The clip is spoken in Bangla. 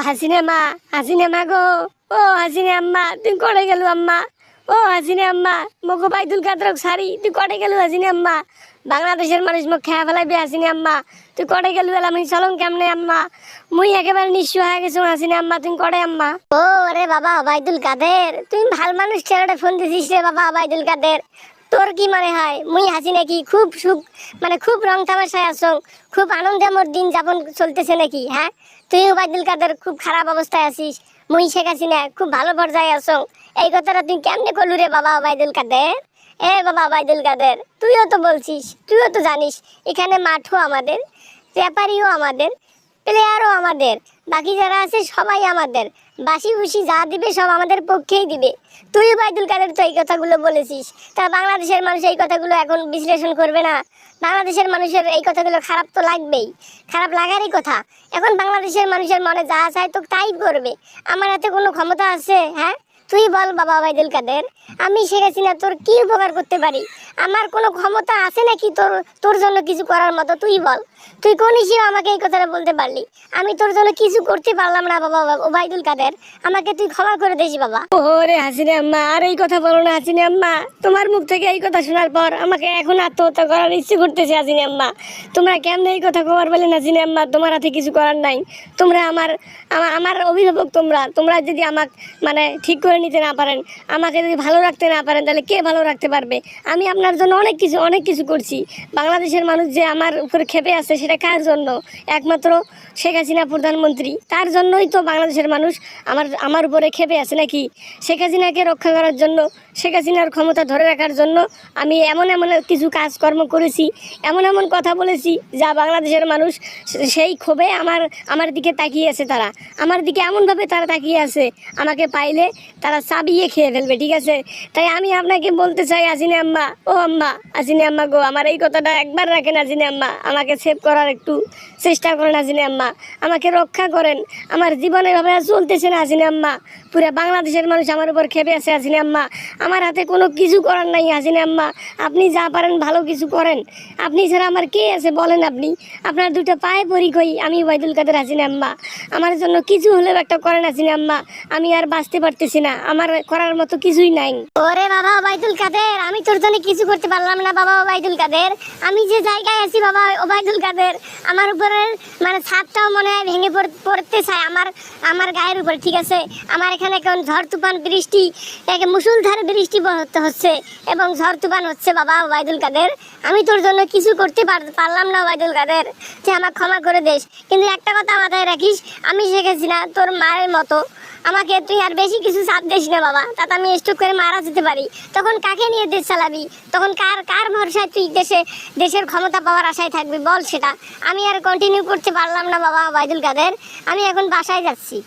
হাসিনা মা, হাসিনা মা গো, ও হাসিনা আম্মা তুই করে গেল আম্মা, ও হাসিনা আম্মা মগো বাইদুল কাদের সারি তুই করে গেল হাসিনা আম্মা, বাংলাদেশের মানুষ মুখ খেয়া ফেলাইবে হাসিনা আম্মা, তুই করে গেল আমি চলং কেমনে আম্মা, মুই একেবারে নিঃস্ব হয়ে গেছো হাসিনা আম্মা তুই করে আম্মা। ও রে বাবা বাইদুল কাদের, তুই ভাল মানুষ ছেলেটা ফোন দিছিস রে বাবা বাইদুল কাদের। তোর কি মনে হয় মুই হাসি নাকি খুব সুখ মানে খুব রং তামাশায় আছো, খুব আনন্দে মোর দিন যাপন চলতেছে নাকি? হ্যাঁ, তুইও বাইদুল কাদের খুব খারাপ অবস্থায় আছিস, মুই শেখ হাসিনা খুব ভালো পর্যায়ে আছো। এই কথাটা তুই কেমনে করলু রে বাবা বাইদুল কাদের? এ বাবা বাইদুল কাদের, তুইও তো বলছিস, তুইও তো জানিস এখানে মাঠও আমাদের, ব্যাপারীও আমাদের, প্লেয়ারও আমাদের, বাকি যারা আছে সবাই আমাদের, বাসি ভুসি যা দিবে সব আমাদের পক্ষেই দিবে। তুই বাইদুল কাদের তো এই কথাগুলো বলেছিস, তা বাংলাদেশের মানুষ এই কথাগুলো এখন বিশ্লেষণ করবে না? বাংলাদেশের মানুষের এই কথাগুলো খারাপ তো লাগবেই, খারাপ লাগারই কথা। এখন বাংলাদেশের মানুষের মনে যা চায় তো তাই করবে, আমার হাতে কোনো ক্ষমতা আছে? হ্যাঁ, তুই বল বাবা বাইদুল কাদের, আমি শেখ হাসিনা তোর কি উপকার করতে পারি? আমার কোনো ক্ষমতা আছে নাকি তোর তোর জন্য কিছু করার মতো? তুই বল, তুই কোন হিসেবে আমাকে এই কথাটা বলতে পারলি? আমি তোর জন্য কিছু করতে পারলাম না বাবা ওবায়দুল কাদের, আমাকে তুই ক্ষমা করে দিস বাবা। ওরে হাসিনা আম্মা আর এই কথা বলো না হাসিনা আম্মা, তোমার মুখ থেকে এই কথা শোনার পর আমাকে এখন আত্মহত্যা করার ইচ্ছে করতেছে হাসিনা আম্মা। তোমরা কেমনে এই কথা কবার বলেন হাসিনা আম্মা? তোমার হাতে কিছু করার নাই, তোমরা আমার আমার অভিভাবক, তোমরা যদি আমাকে মানে ঠিক করে নিতে না পারেন, আমাকে যদি ভালো রাখতে না পারেন, তাহলে কে ভালো রাখতে পারবে? আমি আপনার জন্য অনেক কিছু করছি। বাংলাদেশের মানুষ যে আমার উপরে ক্ষেপে আছে সেটা কার জন্য? একমাত্র শেখ হাসিনা প্রধানমন্ত্রী, তার জন্যই তো বাংলাদেশের মানুষ আমার উপরে ক্ষেপে আছে নাকি? শেখ হাসিনাকে রক্ষা করার জন্য, শেখ হাসিনার ক্ষমতা ধরে রাখার জন্য আমি এমন কিছু কাজকর্ম করেছি, এমন কথা বলেছি যা বাংলাদেশের মানুষ সেই ক্ষোভে আমার দিকে তাকিয়ে আছে। তারা আমার দিকে এমনভাবে তারা তাকিয়ে আছে, আমাকে পাইলে তারা চাবিয়ে খেয়ে ফেলবে, ঠিক আছে? তাই আমি আপনাকে বলতে চাই হাসিনা আম্মা, ও আম্মা হাসিনা আম্মা গো, আমার এই কথাটা একবার রাখেন হাসিনা আম্মা, আমাকে সেভ করার একটু চেষ্টা করেন হাসিনা আম্মা, আমাকে রক্ষা করেন। আমার জীবনে এভাবে চলতেছে না হাসিনা আম্মা, পুরো বাংলাদেশের মানুষ আমার উপর খেপে আছে হাসিনা আম্মা, আমার হাতে কোনো কিছু করার নাই হাসিনা আম্মা। আপনি যা পারেন ভালো কিছু করেন, আপনি ছাড়া আমার কে আছে বলেন? আপনি আপনার দুটো পায়ে পরি কই আমি ওবায়দুল কাদের হাসিনা আম্মা, আমার জন্য কিছু হলেও একটা করেন হাসিনা আম্মা, আমি আর বাঁচতে পারতেছি না, আমার করার মতো কিছুই নাই। ওরে বাবা ওবায়দুল কাদের, আমি তোর জন্য কিছু করতে পারলাম না বাবা ওবায়দুল কাদের, আমি যে জায়গায় আছি বাবা ওবায়দুল কাদের, আমার উপরে মানে ছাদটাও মনে হয় ভেঙে পড়তে চায় আমার গায়ের উপরে, ঠিক আছে? আমার এখানে এখন ঝড় তুফান বৃষ্টি, মুষলধারে বৃষ্টি হচ্ছে এবং ঝড় তুফান হচ্ছে বাবা ওবায়দুল কাদের, আমি তোর জন্য কিছু করতে পারলাম না ওবায়দুল কাদের, যে আমাকে ক্ষমা করে দিস। কিন্তু একটা কথা মাথায় রাখিস, আমি শিখেছি না তোর মায়ের মতো, আমাকে তুই আর বেশি কিছু চাপ দিস না বাবা, তাতে আমি স্ট্রোক করে মারা যেতে পারি, তখন কাকে নিয়ে দেশ চালাবি? তখন কার ভরসায় তুই দেশের ক্ষমতা পাওয়ার আশায় থাকবি বল? সেটা আমি আর কন্টিনিউ করতে পারলাম না বাবা ওবায়দুল কাদের, আমি এখন বাসায় যাচ্ছি।